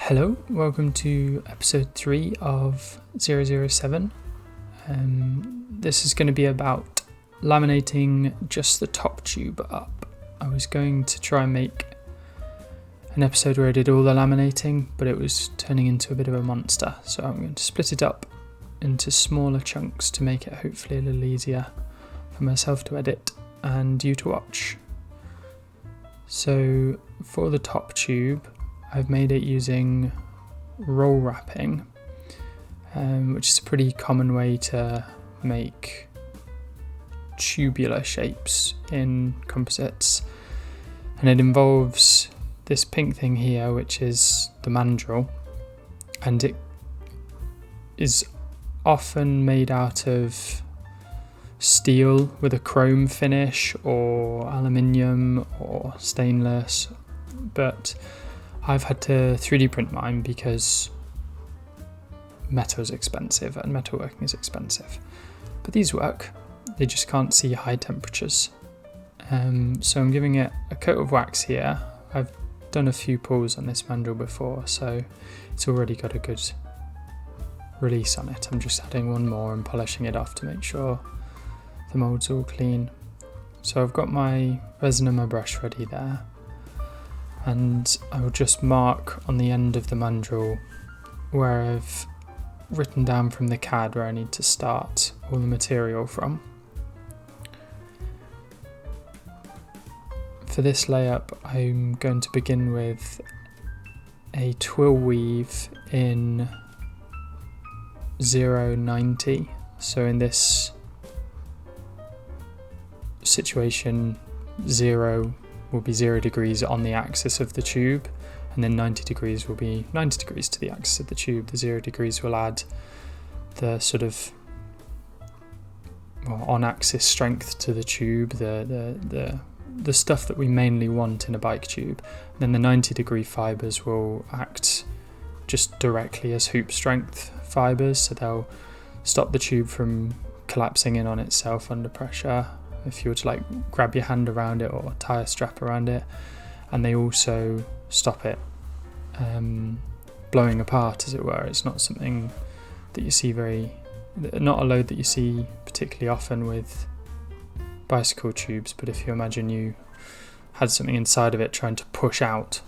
Hello, welcome to episode 3 of 007. This is going to be about laminating just the top tube up. I was going to try and make an episode where I did all the laminating, but it was turning into a bit of a monster, so I'm going to split it up into smaller chunks to make it hopefully a little easier for myself to edit and you to watch. So for the top tube, I've made it using roll wrapping, which is a pretty common way to make tubular shapes in composites, and it involves this pink thing here, which is the mandrel, and it is often made out of steel with a chrome finish or aluminium or stainless, but I've had to 3D print mine because metal is expensive and metalworking is expensive. But these work, they just can't see high temperatures. So I'm giving it a coat of wax here. I've done a few pulls on this mandrel before, so it's already got a good release on it. I'm just adding one more and polishing it off to make sure the mould's all clean. So I've got my resin and my brush ready there. And I will just mark on the end of the mandrel where I've written down from the CAD where I need to start all the material from. For this layup, I'm going to begin with a twill weave in 090. So in this situation, 0 will be 0 degrees on the axis of the tube, and then 90 degrees will be 90 degrees to the axis of the tube. The 0 degrees will add the sort of on-axis strength to the tube, the stuff that we mainly want in a bike tube. And then the 90 degree fibres will act just directly as hoop strength fibres, so they'll stop the tube from collapsing in on itself under pressure if you were to grab your hand around it or tie a strap around it, and they also stop it blowing apart, as it were. It's not something that you see not a load that you see particularly often with bicycle tubes, but if you imagine you had something inside of it trying to push out,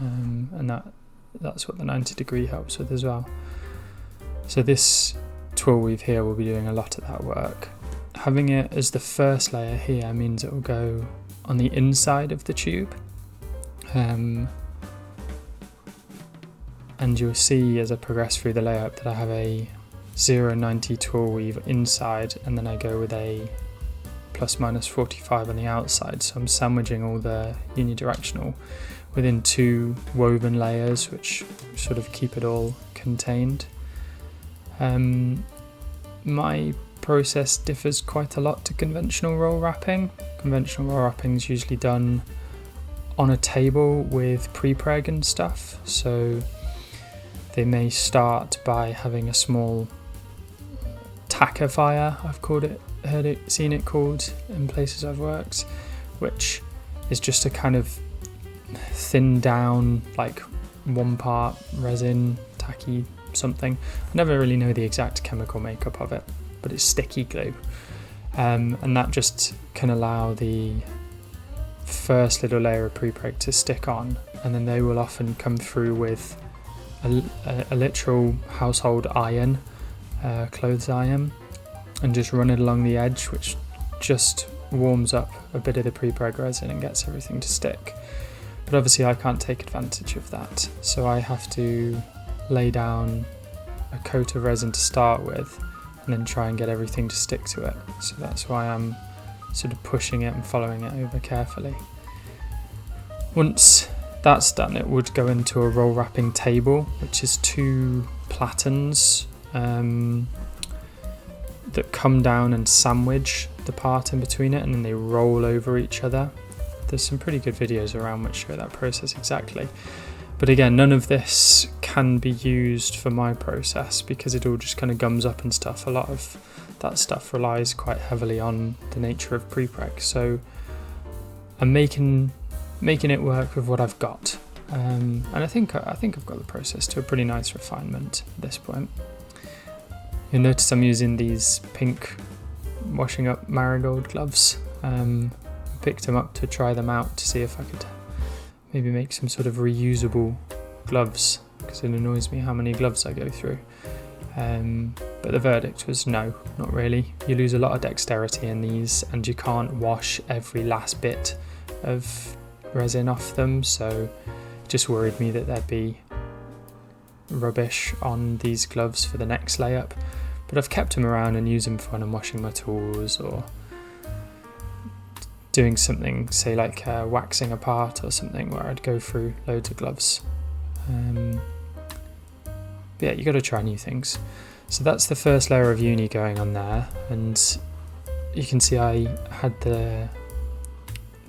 and that's what the 90 degree helps with as well. So this twill weave here will be doing a lot of that work. Having it as the first layer here means it will go on the inside of the tube, and you'll see as I progress through the layout that I have a 090 twill weave inside, and then I go with a plus/minus 45 on the outside, so I'm sandwiching all the unidirectional within 2 woven layers, which sort of keep it all contained. My process differs quite a lot to conventional roll wrapping. Conventional roll wrapping is usually done on a table with pre-preg and stuff, so they may start by having a small tackifier, I've seen it called in places I've worked, which is just a kind of thin down, 1 part resin, tacky something. I never really know the exact chemical makeup of it, but it's sticky glue, and that just can allow the first little layer of pre-preg to stick on, and then they will often come through with a literal household iron, clothes iron, and just run it along the edge, which just warms up a bit of the pre-preg resin and gets everything to stick. But obviously I can't take advantage of that, so I have to lay down a coat of resin to start with and then try and get everything to stick to it. So that's why I'm sort of pushing it and following it over carefully. Once that's done, it would go into a roll wrapping table, which is 2 platens that come down and sandwich the part in between it, and then they roll over each other. There's some pretty good videos around which show that process exactly. But again, none of this can be used for my process because it all just kind of gums up and stuff. A lot of that stuff relies quite heavily on the nature of pre-preg. So I'm making it work with what I've got. and I think I've got the process to a pretty nice refinement at this point. You'll notice I'm using these pink washing up marigold gloves. I picked them up to try them out to see if I could maybe make some sort of reusable gloves, because it annoys me how many gloves I go through. But the verdict was no, not really. You lose a lot of dexterity in these, and you can't wash every last bit of resin off them, so it just worried me that there'd be rubbish on these gloves for the next layup. But I've kept them around and use them for when I'm washing my tools or doing something, say like waxing a part or something, where I'd go through loads of gloves. But yeah, you got to try new things. So that's the first layer of uni going on there, and you can see I had the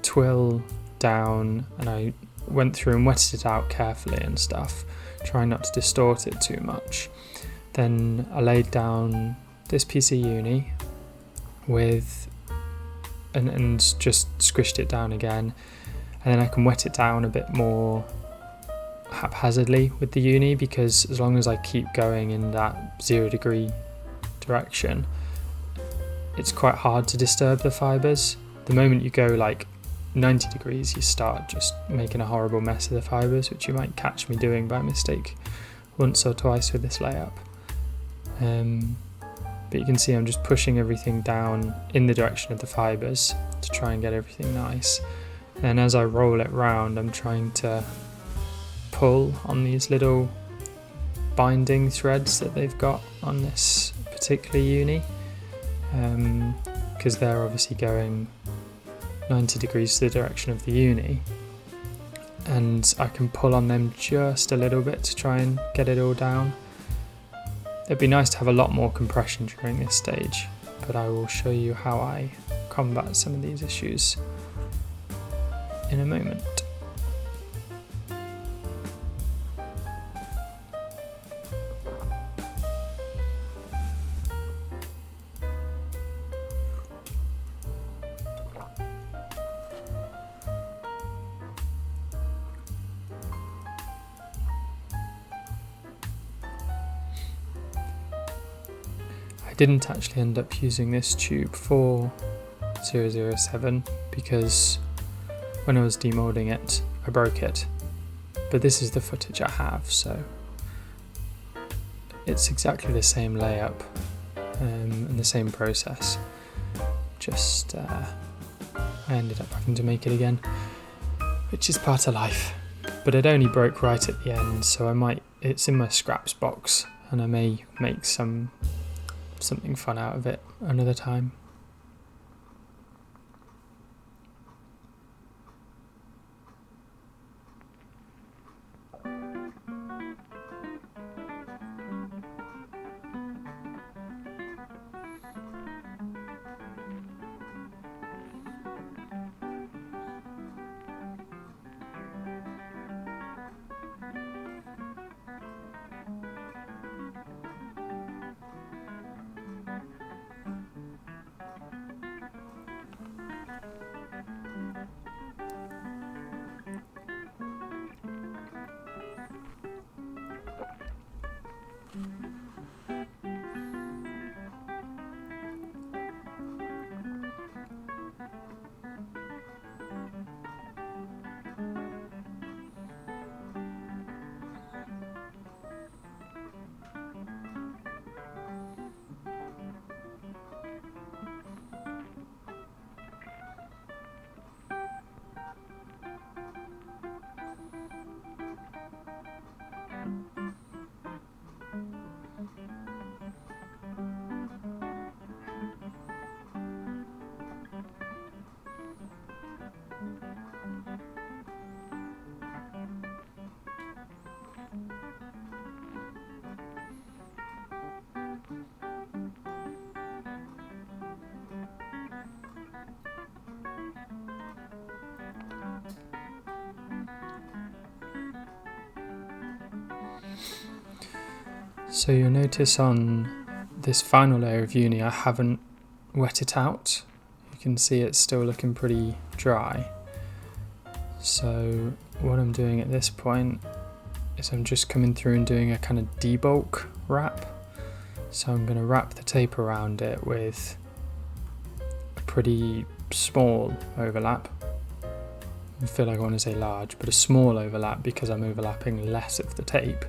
twill down and I went through and wetted it out carefully and stuff, trying not to distort it too much. Then I laid down this piece of uni with and just squished it down again, and then I can wet it down a bit more haphazardly with the uni, because as long as I keep going in that 0 degree direction, it's quite hard to disturb the fibres. The moment you go like 90 degrees, you start just making a horrible mess of the fibres, which you might catch me doing by mistake once or twice with this layup. But you can see I'm just pushing everything down in the direction of the fibres to try and get everything nice. And as I roll it round, I'm trying to pull on these little binding threads that they've got on this particular uni, because they're obviously going 90 degrees to the direction of the uni, and I can pull on them just a little bit to try and get it all down. It'd be nice to have a lot more compression during this stage, but I will show you how I combat some of these issues in a moment. I didn't actually end up using this tube for 007 because when I was demolding it, I broke it. But this is the footage I have, so it's exactly the same layup and the same process. Just I ended up having to make it again, which is part of life. But it only broke right at the end, so it's in my scraps box, and I may make something fun out of it another time. So you'll notice on this final layer of uni I haven't wet it out. You can see it's still looking pretty dry. So what I'm doing at this point is I'm just coming through and doing a kind of debulk wrap. So I'm going to wrap the tape around it with a pretty small overlap. I feel like I want to say large, but a small overlap because I'm overlapping less of the tape.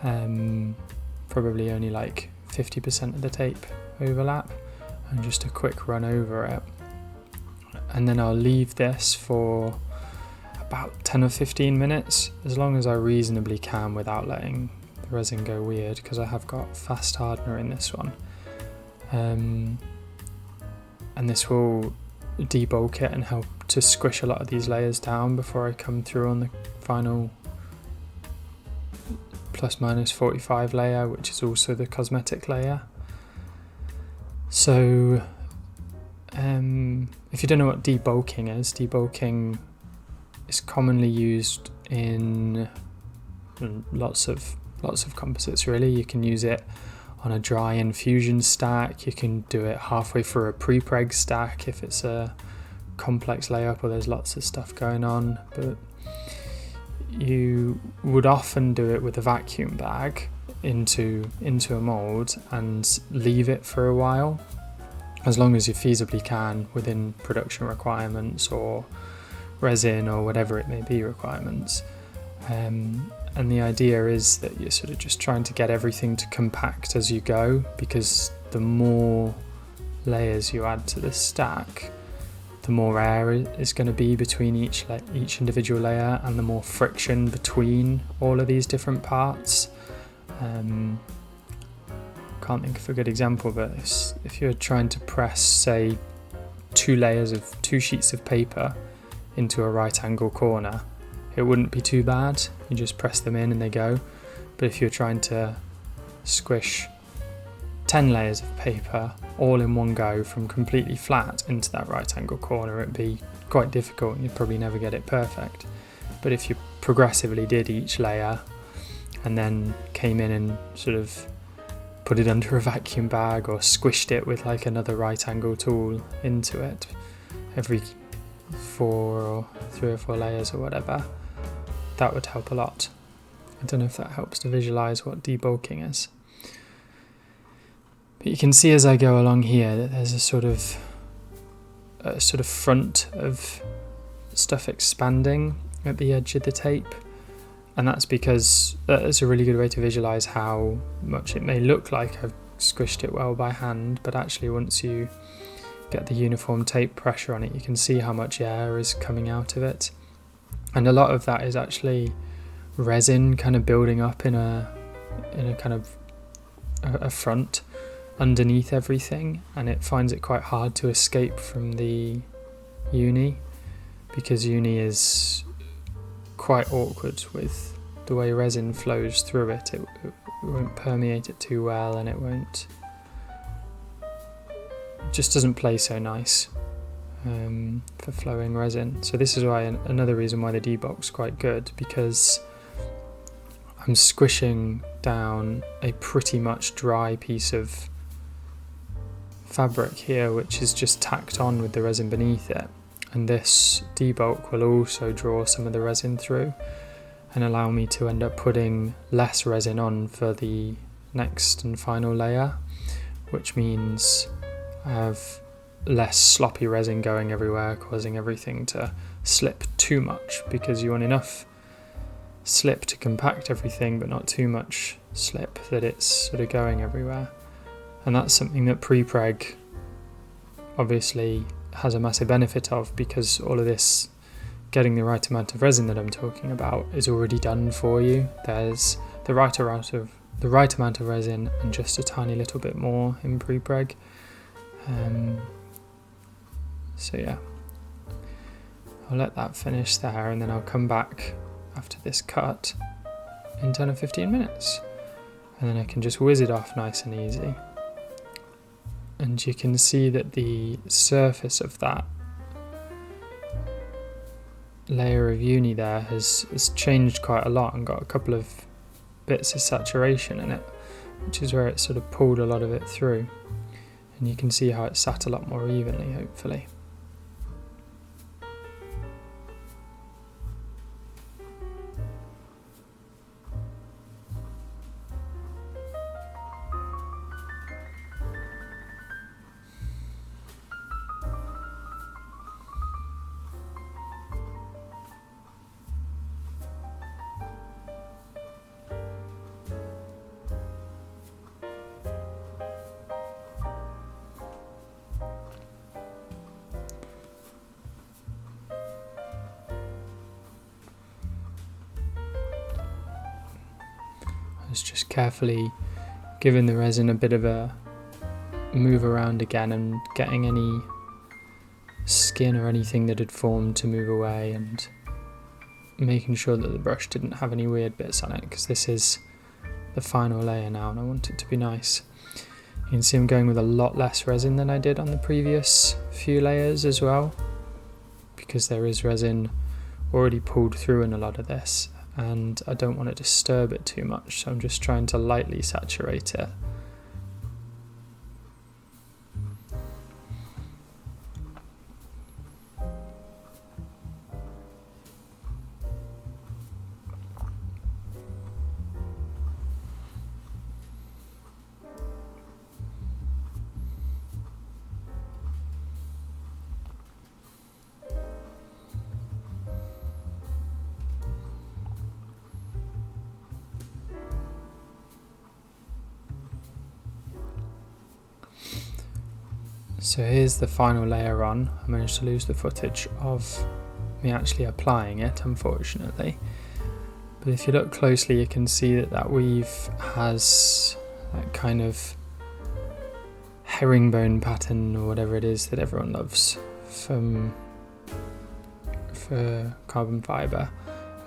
Probably only like 50% of the tape overlap, and just a quick run over it. And then I'll leave this for about 10 or 15 minutes, as long as I reasonably can without letting the resin go weird, because I have got fast hardener in this one. And this will debulk it and help to squish a lot of these layers down before I come through on the final ±45 layer, which is also the cosmetic layer. So if you don't know what debulking is commonly used in lots of composites really. You can use it on a dry infusion stack, you can do it halfway through a pre-preg stack if it's a complex layup or there's lots of stuff going on, but you would often do it with a vacuum bag into a mould and leave it for a while, as long as you feasibly can within production requirements or resin or whatever it may be requirements. And the idea is that you're sort of just trying to get everything to compact as you go, because the more layers you add to the stack, the more air is going to be between each individual layer, and the more friction between all of these different parts. Can't think of a good example, but if you're trying to press, say, two sheets of paper into a right angle corner, it wouldn't be too bad. You just press them in and they go. But if you're trying to squish 10 layers of paper all in one go from completely flat into that right angle corner, it'd be quite difficult and you'd probably never get it perfect. But if you progressively did each layer and then came in and sort of put it under a vacuum bag or squished it with like another right angle tool into it every 3 or 4 layers or whatever, that would help a lot. I don't know if that helps to visualize what debulking is. But you can see as I go along here that there's a sort of front of stuff expanding at the edge of the tape, and that's because that's a really good way to visualize how much it may look like I've squished it well by hand, but actually once you get the uniform tape pressure on it, you can see how much air is coming out of it, and a lot of that is actually resin kind of building up in a kind of a front underneath everything, and it finds it quite hard to escape from the uni, because uni is quite awkward with the way resin flows through it. It won't permeate it too well, and it just doesn't play so nice for flowing resin. So this is why another reason why the debulk's quite good, because I'm squishing down a pretty much dry piece of fabric here, which is just tacked on with the resin beneath it, and this debulk will also draw some of the resin through and allow me to end up putting less resin on for the next and final layer, which means I have less sloppy resin going everywhere, causing everything to slip too much, because you want enough slip to compact everything but not too much slip that it's sort of going everywhere. And that's something that pre-preg obviously has a massive benefit of, because all of this getting the right amount of resin that I'm talking about is already done for you. There's the right amount of resin and just a tiny little bit more in pre-preg. So yeah, I'll let that finish there, and then I'll come back after this cut in 10 or 15 minutes, and then I can just whiz it off nice and easy. And you can see that the surface of that layer of uni there has changed quite a lot and got a couple of bits of saturation in it, which is where it sort of pulled a lot of it through. And you can see how it sat a lot more evenly, hopefully. was just carefully giving the resin a bit of a move around again and getting any skin or anything that had formed to move away, and making sure that the brush didn't have any weird bits on it, because this is the final layer now and I want it to be nice. You can see I'm going with a lot less resin than I did on the previous few layers as well, because there is resin already pulled through in a lot of this and I don't want to disturb it too much, so I'm just trying to lightly saturate it. So here's the final layer on. I managed to lose the footage of me actually applying it, unfortunately. But if you look closely, you can see that that weave has that kind of herringbone pattern or whatever it is that everyone loves for carbon fibre,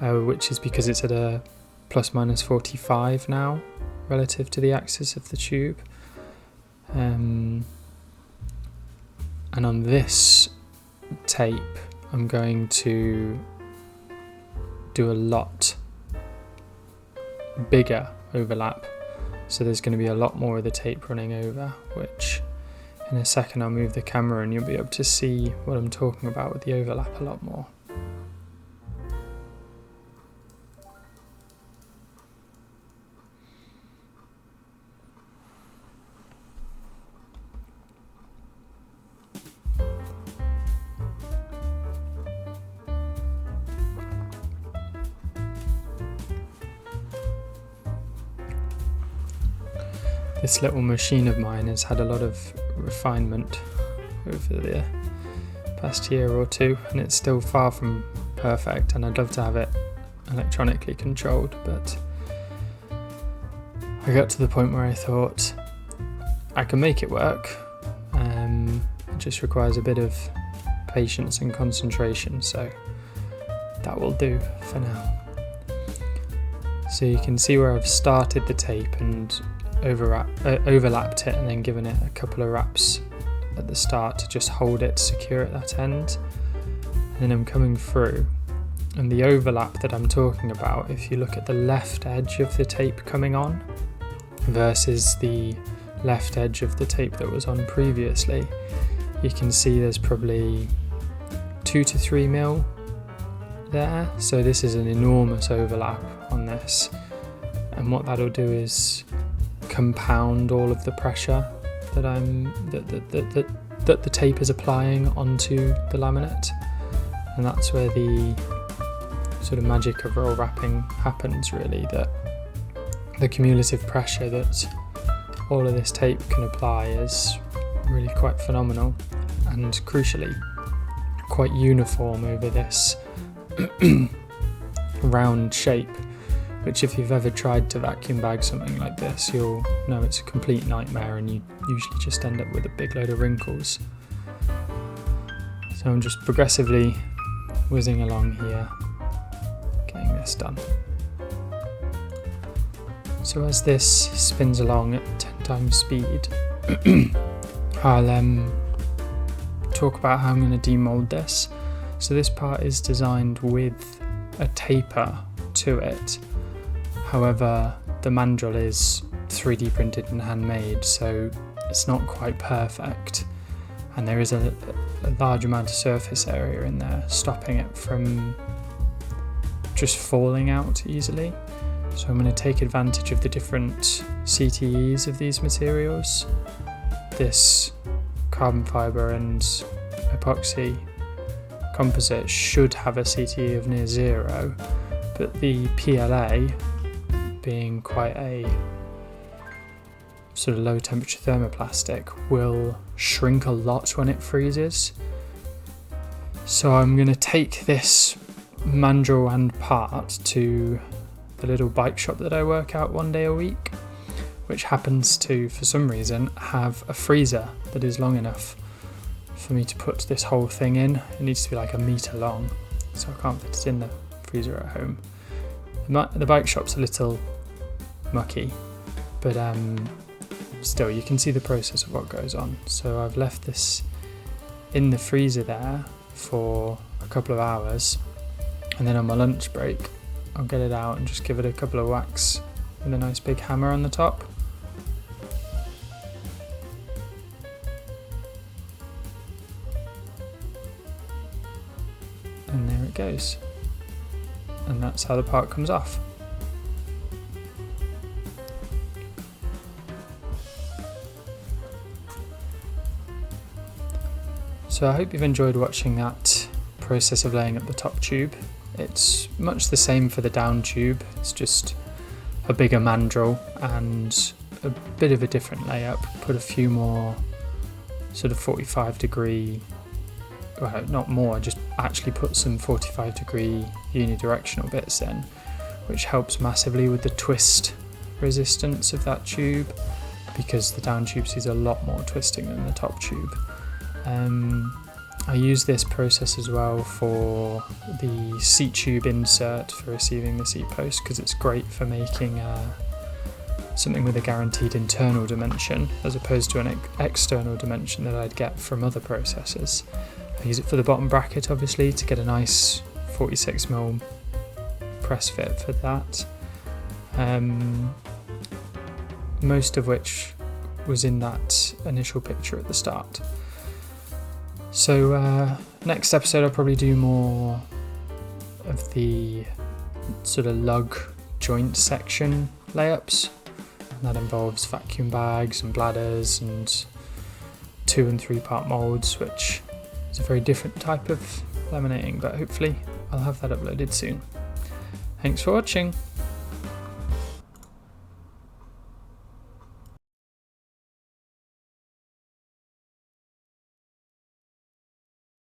which is because it's at a plus minus 45 now relative to the axis of the tube. And on this tape, I'm going to do a lot bigger overlap. So there's going to be a lot more of the tape running over, which in a second I'll move the camera and you'll be able to see what I'm talking about with the overlap a lot more. This little machine of mine has had a lot of refinement over the past year or two, and it's still far from perfect, and I'd love to have it electronically controlled, but I got to the point where I thought I can make it work. It just requires a bit of patience and concentration, so that will do for now. So you can see where I've started the tape and overlapped it and then given it a couple of wraps at the start to just hold it secure at that end, and then I'm coming through, and the overlap that I'm talking about, if you look at the left edge of the tape coming on versus the left edge of the tape that was on previously, you can see there's probably 2 to 3 mil there, so this is an enormous overlap on this, and what that'll do is compound all of the pressure that the tape is applying onto the laminate, and that's where the sort of magic of roll wrapping happens, really, that the cumulative pressure that all of this tape can apply is really quite phenomenal, and crucially quite uniform over this round shape, which if you've ever tried to vacuum bag something like this, you'll know it's a complete nightmare and you usually just end up with a big load of wrinkles. So I'm just progressively whizzing along here, getting this done. So as this spins along at 10 times speed, I'll talk about how I'm going to demold this. So this part is designed with a taper to it. However, the mandrel is 3D printed and handmade, so it's not quite perfect, and there is a large amount of surface area in there stopping it from just falling out easily. So I'm going to take advantage of the different CTEs of these materials. This carbon fibre and epoxy composite should have a CTE of near 0, but the PLA, being quite a sort of low temperature thermoplastic, will shrink a lot when it freezes. So I'm going to take this mandrel and part to the little bike shop that I work out 1 day a week, which happens to, for some reason, have a freezer that is long enough for me to put this whole thing in. It needs to be like 1 metre long, so I can't fit it in the freezer at home. The bike shop's a little mucky, but still you can see the process of what goes on. So I've left this in the freezer there for a couple of hours, and then on my lunch break I'll get it out and just give it a couple of whacks with a nice big hammer on the top. And there it goes. And that's how the part comes off. So I hope you've enjoyed watching that process of laying up the top tube. It's much the same for the down tube, it's just a bigger mandrel and a bit of a different layup. Put a few more sort of 45-degree, well, not more, just actually put some 45-degree unidirectional bits in, which helps massively with the twist resistance of that tube, because the down tube sees a lot more twisting than the top tube. I use this process as well for the seat tube insert for receiving the seat post, because it's great for making something with a guaranteed internal dimension as opposed to an external dimension that I'd get from other processes. I use it for the bottom bracket, obviously, to get a nice 46mm press fit for that, most of which was in that initial picture at the start. So next episode I'll probably do more of the sort of lug joint section layups, and that involves vacuum bags and bladders and 2 and 3 part moulds, which is a very different type of laminating, but hopefully I'll have that uploaded soon. Thanks for watching.